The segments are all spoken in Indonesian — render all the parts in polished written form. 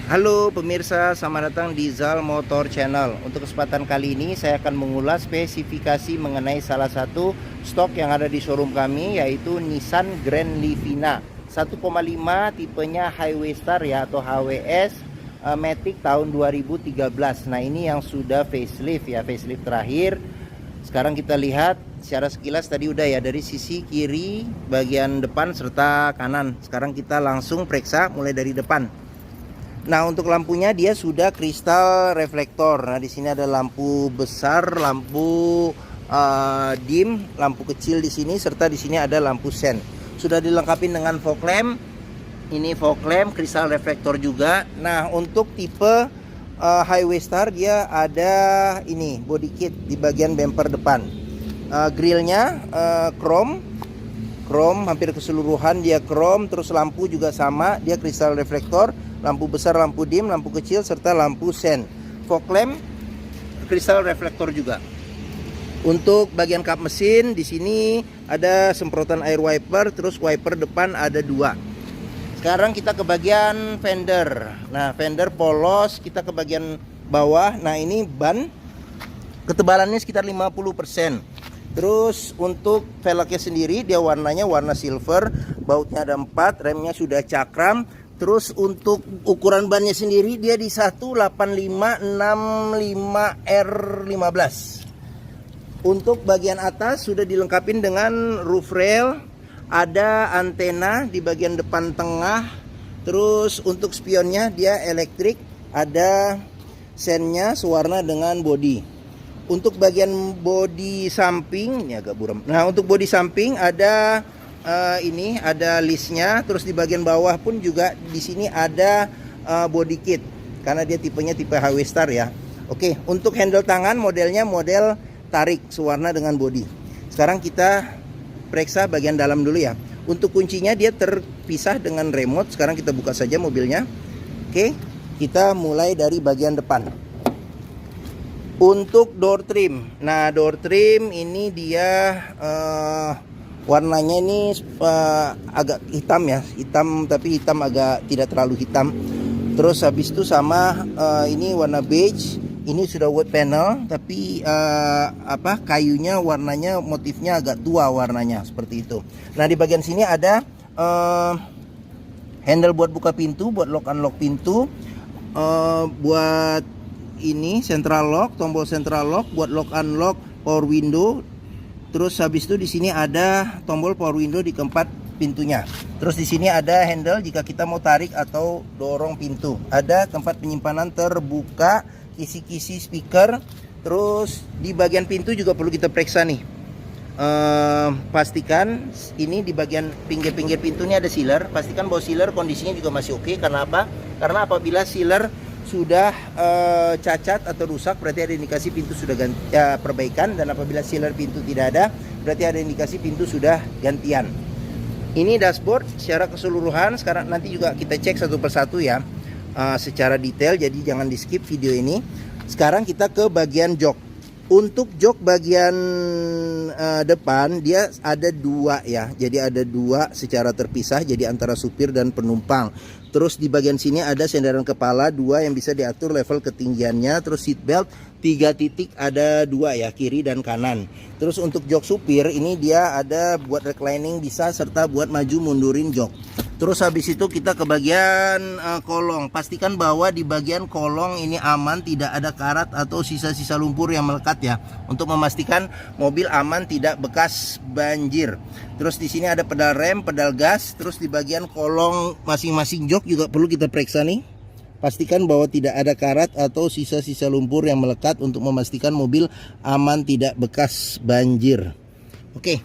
Halo pemirsa, selamat datang di Zal Motor Channel. Untuk kesempatan kali ini saya akan mengulas spesifikasi mengenai salah satu stok yang ada di showroom kami, yaitu Nissan Grand Livina 1,5 tipenya Highway Star ya, atau HWS Matic tahun 2013. Nah, ini yang sudah facelift ya, facelift terakhir. Sekarang kita lihat secara sekilas tadi udah ya, dari sisi kiri, bagian depan serta kanan. Sekarang kita langsung periksa mulai dari depan. Nah, untuk lampunya dia sudah kristal reflektor. Nah, di sini ada lampu besar, lampu dim, lampu kecil di sini, serta di sini ada lampu sen. Sudah dilengkapi dengan fog lamp. Ini fog lamp kristal reflektor juga. Nah, untuk tipe Highway Star dia ada ini body kit di bagian bumper depan. Grillnya chrome hampir keseluruhan dia chrome. Terus lampu juga sama, dia kristal reflektor. Lampu besar, lampu dim, lampu kecil, serta lampu sen. Fog lamp kristal reflektor juga. Untuk bagian kap mesin di sini ada semprotan air wiper, terus wiper depan ada 2. Sekarang kita ke bagian fender. Nah, fender polos, kita ke bagian bawah. Nah, ini ban ketebalannya sekitar 50%. Terus untuk velgnya sendiri dia warnanya warna silver, bautnya ada 4, remnya sudah cakram. Terus untuk ukuran bannya sendiri dia di 18565R15. Untuk bagian atas sudah dilengkapi dengan roof rail, ada antena di bagian depan tengah. Terus untuk spionnya dia elektrik, ada sennya sewarna dengan body. Untuk bagian body samping ini agak buram. Nah, untuk body samping ada ini ada listnya. Terus di bagian bawah pun juga di sini ada body kit karena dia tipenya tipe Highway Star ya. Oke, untuk handle tangan modelnya model tarik sewarna dengan body. Sekarang kita periksa bagian dalam dulu ya. Untuk kuncinya dia terpisah dengan remote. Sekarang kita buka saja mobilnya. Oke, kita mulai dari bagian depan. Untuk door trim. Nah, door trim ini dia warnanya ini agak hitam ya, hitam tapi hitam agak tidak terlalu hitam. Terus habis itu sama ini warna beige. Ini sudah wood panel tapi kayunya warnanya motifnya agak tua warnanya seperti itu. Nah, di bagian sini ada handle buat buka pintu, buat lock unlock pintu, buat ini central lock, tombol central lock, buat lock unlock power window. Terus habis itu di sini ada tombol power window di keempat pintunya. Terus di sini ada handle jika kita mau tarik atau dorong pintu. Ada tempat penyimpanan terbuka, kisi-kisi speaker. Terus di bagian pintu juga perlu kita periksa nih. Pastikan ini di bagian pinggir-pinggir pintu ini ada sealer. Pastikan bahwa sealer kondisinya juga masih oke. Karena apa? Karena apabila sealer sudah cacat atau rusak, berarti ada indikasi pintu sudah perbaikan. Dan apabila sealer pintu tidak ada, berarti ada indikasi pintu sudah gantian. Ini dashboard secara keseluruhan. Sekarang nanti juga kita cek satu persatu ya, secara detail. Jadi jangan di skip video ini. Sekarang kita ke bagian jok. Untuk jok bagian depan dia ada 2 ya. Jadi ada 2 secara terpisah, jadi antara supir dan penumpang. Terus di bagian sini ada sandaran kepala 2 yang bisa diatur level ketinggiannya. Terus seat belt 3 titik ada 2 ya, kiri dan kanan. Terus untuk jok supir ini dia ada buat reclining bisa, serta buat maju mundurin jok. Terus habis itu kita ke bagian kolong. Pastikan bahwa di bagian kolong ini aman, tidak ada karat atau sisa-sisa lumpur yang melekat ya, untuk memastikan mobil aman tidak bekas banjir. Terus di sini ada pedal rem, pedal gas. Terus di bagian kolong masing-masing jok juga perlu kita periksa nih. Pastikan bahwa tidak ada karat atau sisa-sisa lumpur yang melekat untuk memastikan mobil aman tidak bekas banjir. Oke.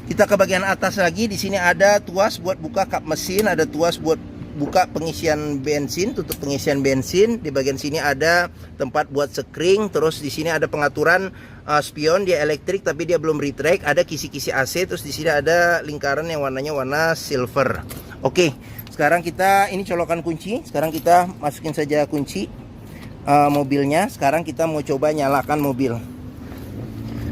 Kita ke bagian atas lagi. Di sini ada tuas buat buka kap mesin, ada tuas buat buka pengisian bensin, tutup pengisian bensin. Di bagian sini ada tempat buat sekring. Terus di sini ada pengaturan spion, dia elektrik tapi dia belum retract. Ada kisi-kisi AC. Terus di sini ada lingkaran yang warnanya warna silver. Oke, sekarang kita ini colokan kunci. Sekarang kita masukin saja kunci mobilnya. Sekarang kita mau coba nyalakan mobil.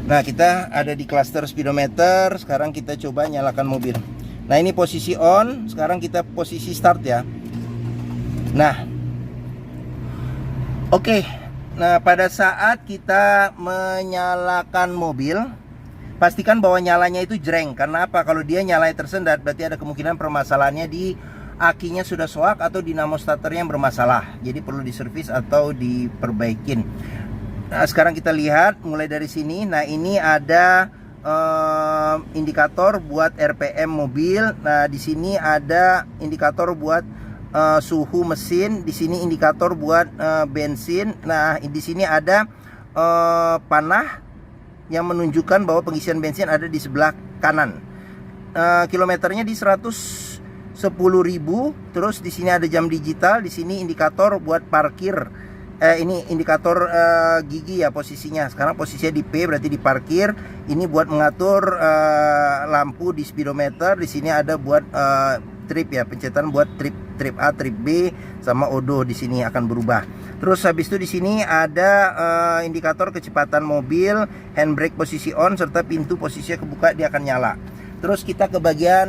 Nah, kita ada di cluster speedometer. Sekarang kita coba nyalakan mobil. Nah, ini posisi on. Sekarang kita posisi start ya. Nah, Oke, nah pada saat kita menyalakan mobil, pastikan bahwa nyalanya itu jreng. Karena apa? Kalau dia nyalanya tersendat, berarti ada kemungkinan permasalahannya di akinya sudah soak atau dinamo starternya yang bermasalah. Jadi perlu diservis atau diperbaikin. Nah, sekarang kita lihat mulai dari sini. Nah, ini ada indikator buat RPM mobil. Nah, di sini ada indikator buat suhu mesin, di sini indikator buat bensin. Nah, di sini ada panah yang menunjukkan bahwa pengisian bensin ada di sebelah kanan. Kilometernya di 110.000. Terus di sini ada jam digital, di sini indikator buat parkir. Ini indikator gigi ya posisinya. Sekarang posisinya di P, berarti di parkir. Ini buat mengatur lampu di speedometer. Di sini ada buat trip ya, pencetan buat trip A, trip B, sama odo di sini akan berubah. Terus habis itu di sini ada indikator kecepatan mobil, handbrake posisi on, serta pintu posisinya kebuka, dia akan nyala. Terus kita ke bagian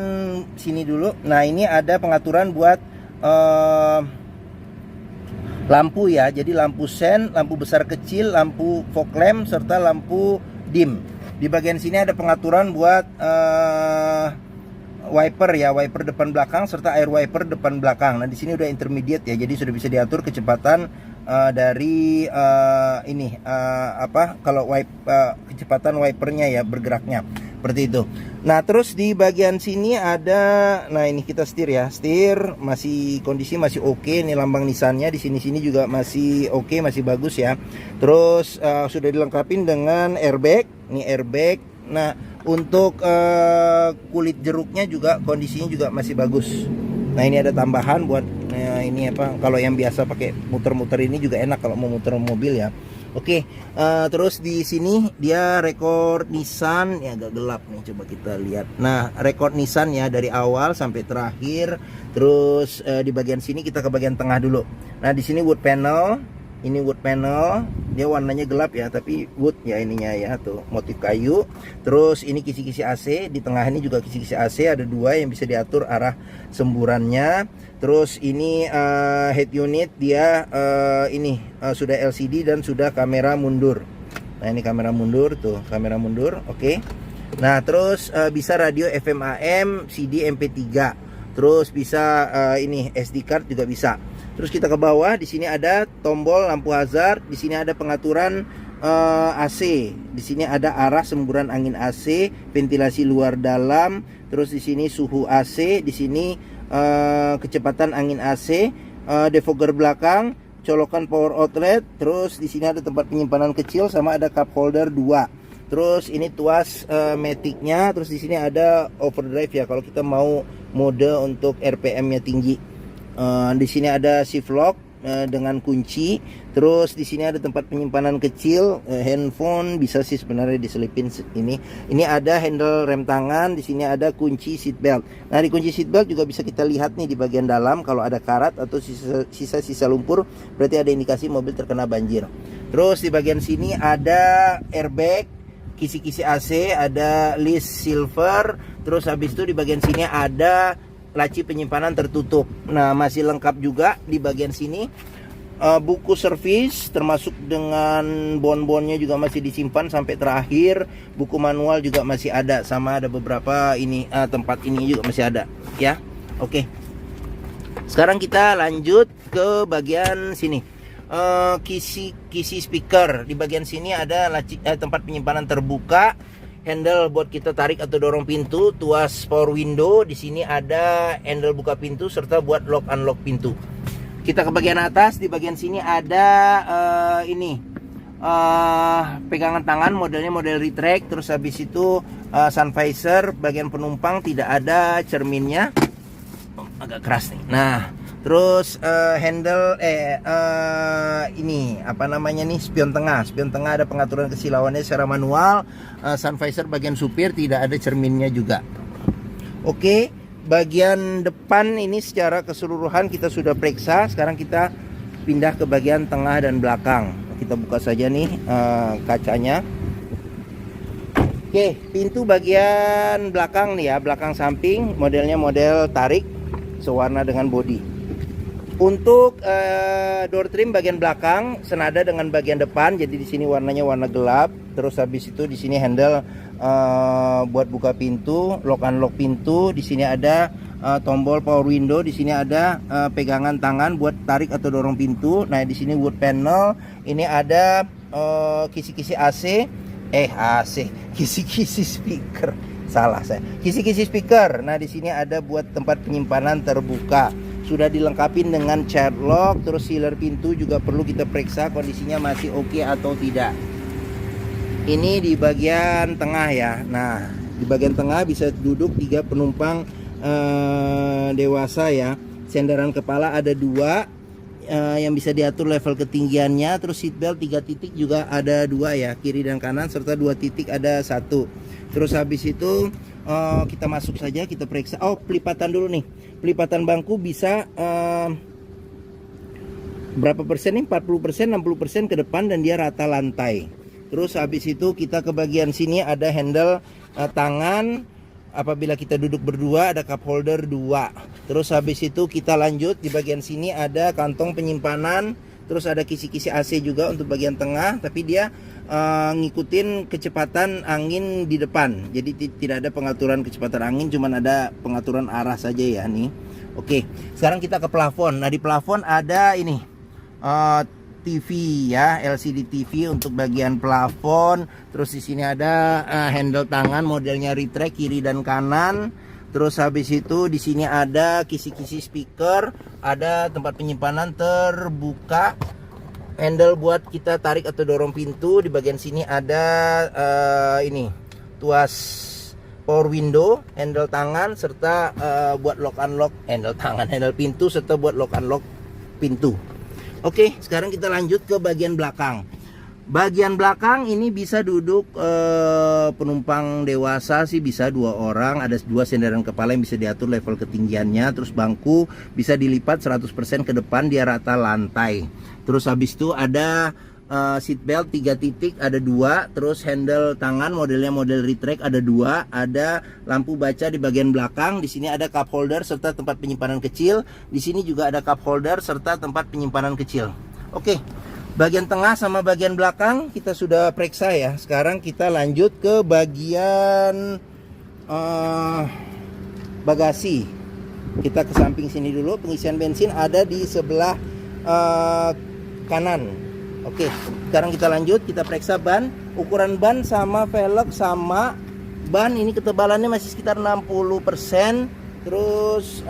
sini dulu. Nah, ini ada pengaturan buat lampu ya. Jadi lampu sen, lampu besar kecil, lampu fog lamp, serta lampu dim. Di bagian sini ada pengaturan buat wiper ya, wiper depan belakang serta air wiper depan belakang. Nah, di sini udah intermediate ya, jadi sudah bisa diatur kecepatan dari kalau kecepatan wipernya ya, bergeraknya seperti itu. Nah, terus di bagian sini ada, nah ini kita setir ya, setir masih kondisi masih oke. Ini lambang Nissan-nya di sini juga masih oke, masih bagus ya. Terus sudah dilengkapi dengan airbag, ini airbag. Nah, untuk kulit jeruknya juga kondisinya juga masih bagus. Nah, ini ada tambahan buat ini apa, kalau yang biasa pakai muter-muter ini juga enak kalau mau muter mobil ya. Oke, terus di sini dia rekor Nissan ya, agak gelap nih, coba kita lihat. Nah, rekor Nissan ya dari awal sampai terakhir. Terus di bagian sini kita ke bagian tengah dulu. Nah, di sini wood panel. Ini wood panel, dia warnanya gelap ya, tapi wood ya ininya ya, tuh motif kayu. Terus ini kisi-kisi AC, di tengah ini juga kisi-kisi AC, ada dua yang bisa diatur arah semburannya. Terus ini head unit dia sudah LCD dan sudah kamera mundur. Nah, ini kamera mundur tuh, kamera mundur, oke. Nah, terus bisa radio FM AM, CD MP3. Terus bisa ini SD card juga bisa. Terus kita ke bawah, di sini ada tombol lampu hazard, di sini ada pengaturan AC, di sini ada arah semburan angin AC, ventilasi luar dalam, terus di sini suhu AC, di sini kecepatan angin AC, defogger belakang, colokan power outlet, terus di sini ada tempat penyimpanan kecil sama ada cup holder 2. Terus ini tuas matic-nya, terus di sini ada overdrive ya kalau kita mau mode untuk RPM-nya tinggi. Di sini ada shift lock dengan kunci. Terus di sini ada tempat penyimpanan kecil, handphone bisa sih sebenarnya diselipin ini. Ini ada handle rem tangan, di sini ada kunci seat belt. Nah, di kunci seat belt juga bisa kita lihat nih di bagian dalam kalau ada karat atau sisa-sisa lumpur, berarti ada indikasi mobil terkena banjir. Terus di bagian sini ada airbag, kisi-kisi AC, ada list silver. Terus habis itu di bagian sini ada laci penyimpanan tertutup. Nah, masih lengkap juga di bagian sini. Buku servis termasuk dengan bon-bonnya juga masih disimpan sampai terakhir. Buku manual juga masih ada, sama ada beberapa ini tempat ini juga masih ada ya. Oke. Sekarang kita lanjut ke bagian sini. Kisi speaker. Di bagian sini ada laci tempat penyimpanan terbuka. Handle buat kita tarik atau dorong pintu, tuas power window, di sini ada handle buka pintu serta buat lock unlock pintu. Kita ke bagian atas, di bagian sini ada pegangan tangan, modelnya model retract. Terus habis itu sun visor, bagian penumpang tidak ada cerminnya, agak keras nih. Nah, terus handle ini apa namanya nih, spion tengah. Spion tengah ada pengaturan kesilauannya secara manual. Sun visor bagian supir tidak ada cerminnya juga. Oke, bagian depan ini secara keseluruhan kita sudah periksa. Sekarang kita pindah ke bagian tengah dan belakang. Kita buka saja nih kacanya. Oke, pintu bagian belakang nih ya, belakang samping, modelnya model tarik, sewarna dengan bodi. Untuk door trim bagian belakang senada dengan bagian depan, jadi di sini warnanya warna gelap. Terus habis itu di sini handle buat buka pintu, lock unlock pintu. Di sini ada tombol power window. Di sini ada pegangan tangan buat tarik atau dorong pintu. Nah di sini wood panel. Ini ada kisi-kisi AC, kisi-kisi speaker. Salah saya. Kisi-kisi speaker. Nah di sini ada buat tempat penyimpanan terbuka. Sudah dilengkapi dengan child lock, terus sealer pintu juga perlu kita periksa kondisinya masih oke atau tidak. Ini di bagian tengah ya. Nah, di bagian tengah bisa duduk 3 penumpang dewasa ya. Sandaran kepala ada 2 yang bisa diatur level ketinggiannya. Terus seatbelt 3 titik juga ada 2 ya, kiri dan kanan, serta 2 titik ada 1. Terus habis itu kita masuk saja, kita periksa. Oh, pelipatan dulu nih. Pelipatan bangku bisa berapa persen nih? 40%, 60% ke depan dan dia rata lantai. Terus habis itu kita ke bagian sini ada handle tangan. Apabila kita duduk berdua ada cup holder 2. Terus habis itu kita lanjut di bagian sini ada kantong penyimpanan. Terus ada kisi-kisi AC juga untuk bagian tengah, tapi dia ngikutin kecepatan angin di depan. Jadi tidak ada pengaturan kecepatan angin, cuman ada pengaturan arah saja ya nih. Oke, sekarang kita ke plafon. Nah di plafon ada ini TV ya, LCD TV untuk bagian plafon. Terus di sini ada handle tangan modelnya retract kiri dan kanan. Terus habis itu di sini ada kisi-kisi speaker, ada tempat penyimpanan terbuka, handle buat kita tarik atau dorong pintu. Di bagian sini ada ini tuas power window, handle tangan, serta buat lock unlock, handle pintu, serta buat lock unlock pintu. Oke, sekarang kita lanjut ke bagian belakang. Bagian belakang ini bisa duduk penumpang dewasa sih bisa 2 orang, ada 2 sandaran kepala yang bisa diatur level ketinggiannya. Terus bangku bisa dilipat 100% ke depan, dia rata lantai. Terus habis itu ada seat belt 3 titik ada 2. Terus handle tangan modelnya model retract ada 2. Ada lampu baca di bagian belakang. Di sini ada cup holder serta tempat penyimpanan kecil. Di sini juga ada cup holder serta tempat penyimpanan kecil. Oke. Bagian tengah sama bagian belakang kita sudah periksa ya. Sekarang kita lanjut ke bagian bagasi. Kita ke samping sini dulu. Pengisian bensin ada di sebelah kanan. Oke, sekarang kita lanjut. Kita periksa ban. Ukuran ban sama velg sama. Ban ini ketebalannya masih sekitar 60%. Terus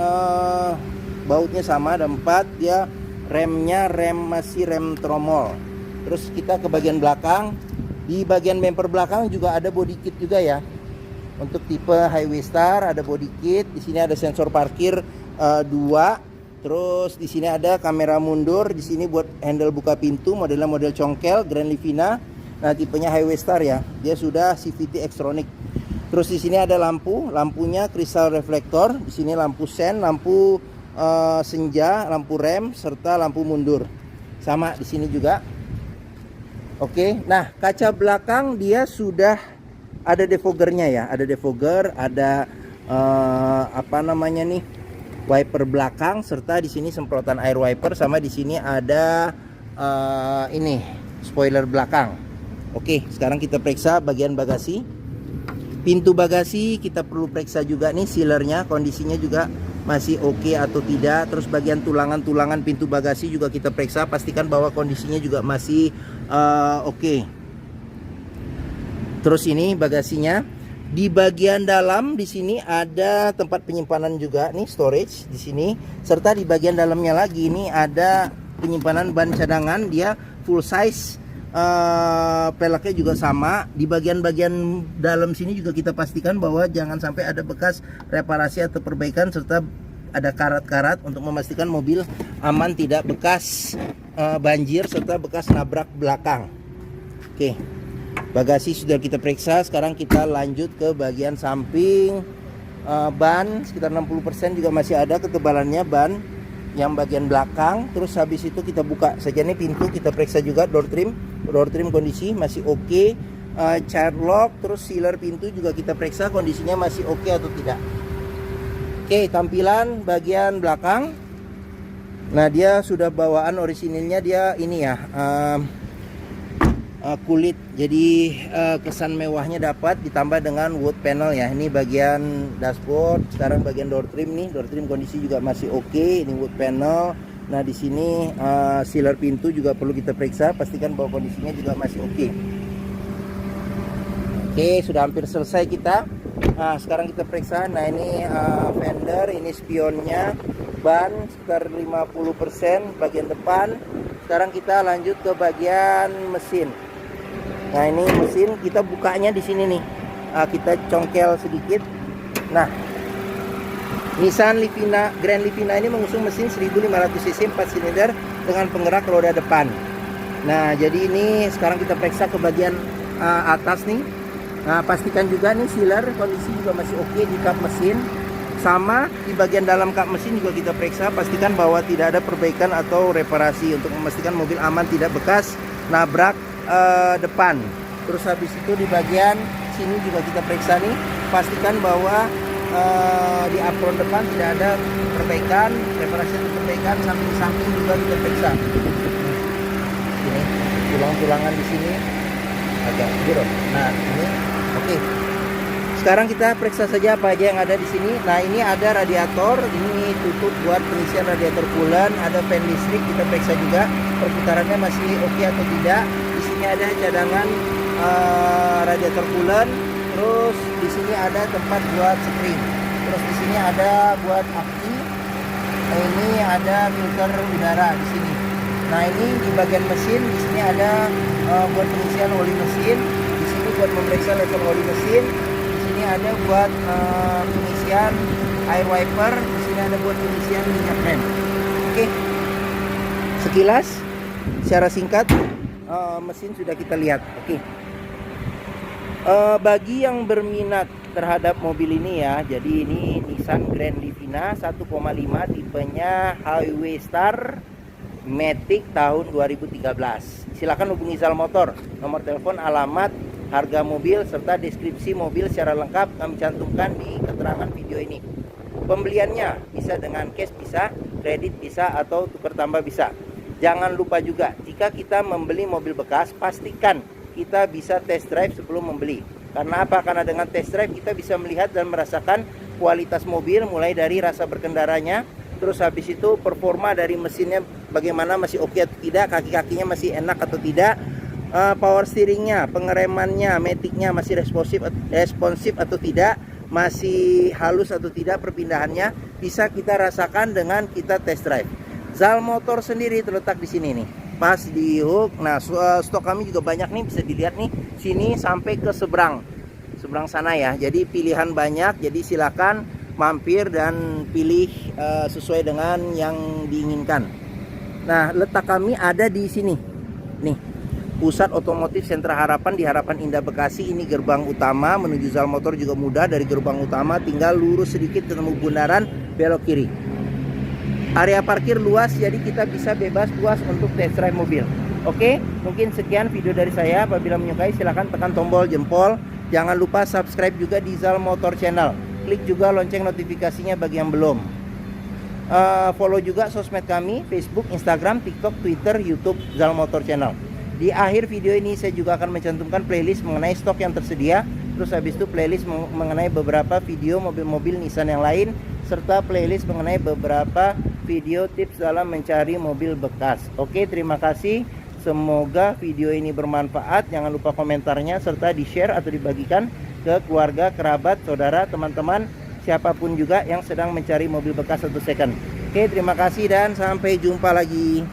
bautnya sama ada 4 ya. Remnya masih rem tromol. Terus kita ke bagian belakang. Di bagian bumper belakang juga ada body kit juga ya. Untuk tipe Highway Star ada body kit. Di sini ada sensor parkir 2. Terus di sini ada kamera mundur. Di sini buat handle buka pintu. Modelnya model congkel Grand Livina. Nah tipenya Highway Star ya. Dia sudah CVT Xtronic. Terus di sini ada lampunya kristal reflektor. Di sini lampu sen, lampu senja, lampu rem, serta lampu mundur. Sama di sini juga. Oke, nah kaca belakang dia sudah ada defoggernya ya. Ada defogger, ada apa namanya nih, wiper belakang, serta di sini semprotan air wiper. Sama di sini ada ini spoiler belakang. Oke, sekarang kita periksa bagian bagasi. Pintu bagasi kita perlu periksa juga nih sealernya, kondisinya juga masih oke atau tidak. Terus bagian tulangan pintu bagasi juga kita periksa, pastikan bahwa kondisinya juga masih oke. Terus ini bagasinya. Di bagian dalam di sini ada tempat penyimpanan juga nih, storage di sini. Serta di bagian dalamnya lagi ini ada penyimpanan ban cadangan, dia full size. Peleknya juga sama. Di bagian-bagian dalam sini juga kita pastikan bahwa jangan sampai ada bekas reparasi atau perbaikan, serta ada karat-karat untuk memastikan mobil aman tidak bekas banjir serta bekas nabrak belakang. Oke, bagasi sudah kita periksa. Sekarang kita lanjut ke bagian samping. Ban sekitar 60% juga masih ada ketebalannya ban yang bagian belakang. Terus habis itu kita buka saja nih pintu, kita periksa juga door trim kondisi masih oke. Child lock, terus sealer pintu juga kita periksa kondisinya masih oke atau tidak. Oke, tampilan bagian belakang. Nah, dia sudah bawaan orisinilnya dia ini ya, kulit, jadi kesan mewahnya dapat ditambah dengan wood panel ya. Ini bagian dashboard, sekarang bagian door trim nih, door trim kondisi juga masih oke. Ini wood panel. Nah, di sini sealer pintu juga perlu kita periksa, pastikan bahwa kondisinya juga masih oke. Oke, sudah hampir selesai kita. Nah, sekarang kita periksa. Nah, ini fender, ini spionnya, ban sekitar 50% bagian depan. Sekarang kita lanjut ke bagian mesin. Nah, ini mesin kita bukanya di sini nih. Kita congkel sedikit. Nah, Nissan Livina, Grand Livina ini mengusung mesin 1500 cc 4 silinder dengan penggerak roda depan. Nah, jadi ini sekarang kita periksa ke bagian atas nih. Nah, pastikan juga nih sealer kondisi juga masih oke di kap mesin. Sama di bagian dalam kap mesin juga kita periksa, pastikan bahwa tidak ada perbaikan atau reparasi untuk memastikan mobil aman tidak bekas nabrak depan. Terus habis itu di bagian sini juga kita periksa nih, pastikan bahwa di apron depan tidak ada perbaikan, reparasi atau perbaikan. Samping-samping juga kita periksa. Ini tulang-tulangan di sini agak buruk. Nah, ini oke. Sekarang kita periksa saja apa aja yang ada di sini. Nah, ini ada radiator, ini tutup buat pengisian radiator coolant, ada fan listrik, kita periksa juga perputarannya masih oke atau tidak. Di sini ada cadangan radiator coolant, terus di sini ada tempat buat spring, terus di sini ada buat aki. Nah, ini ada filter udara di sini. Nah, ini di bagian mesin, di sini ada buat pengisian oli mesin, di sini buat memeriksa level oli mesin. Ini ada buat pengisian air wiper, di sini ada buat pengisian minyak rem. Oke. Sekilas secara singkat mesin sudah kita lihat. Oke. Bagi yang berminat terhadap mobil ini ya, jadi ini Nissan Grand Livina 1,5 tipenya Highway Star Matic tahun 2013. Silakan hubungi Zal Motor. Nomor telepon, alamat, harga mobil serta deskripsi mobil secara lengkap kami cantumkan di keterangan video ini. Pembeliannya bisa dengan cash bisa, kredit bisa, atau tukar tambah bisa. Jangan lupa juga jika kita membeli mobil bekas, pastikan kita bisa test drive sebelum membeli. Karena apa? Karena dengan test drive kita bisa melihat dan merasakan kualitas mobil, mulai dari rasa berkendaranya, terus habis itu performa dari mesinnya bagaimana, masih oke atau tidak, kaki-kakinya masih enak atau tidak, power steeringnya, pengeremannya, maticnya masih responsif atau tidak, masih halus atau tidak perpindahannya, bisa kita rasakan dengan kita test drive. Zal Motor sendiri terletak di sini nih, pas di hook. Nah, stok kami juga banyak nih, bisa dilihat nih, sini sampai ke seberang sana ya. Jadi pilihan banyak, jadi silakan mampir dan pilih sesuai dengan yang diinginkan. Nah, letak kami ada di sini nih, Pusat Otomotif Sentra Harapan di Harapan Indah Bekasi. Ini gerbang utama menuju Zal Motor juga mudah, dari gerbang utama tinggal lurus sedikit ketemu bundaran, belok kiri. Area parkir luas, jadi kita bisa bebas puas untuk test drive mobil. Oke, mungkin sekian video dari saya. Apabila menyukai silahkan tekan tombol jempol. Jangan lupa subscribe juga di Zal Motor Channel. Klik juga lonceng notifikasinya bagi yang belum. Follow juga sosmed kami, Facebook, Instagram, TikTok, Twitter, YouTube Zal Motor Channel. Di akhir video ini saya juga akan mencantumkan playlist mengenai stok yang tersedia. Terus habis itu playlist mengenai beberapa video mobil-mobil Nissan yang lain, serta playlist mengenai beberapa video tips dalam mencari mobil bekas. Oke, terima kasih. Semoga video ini bermanfaat. Jangan lupa komentarnya serta di-share atau dibagikan ke keluarga, kerabat, saudara, teman-teman, siapapun juga yang sedang mencari mobil bekas atau second. Oke, terima kasih dan sampai jumpa lagi.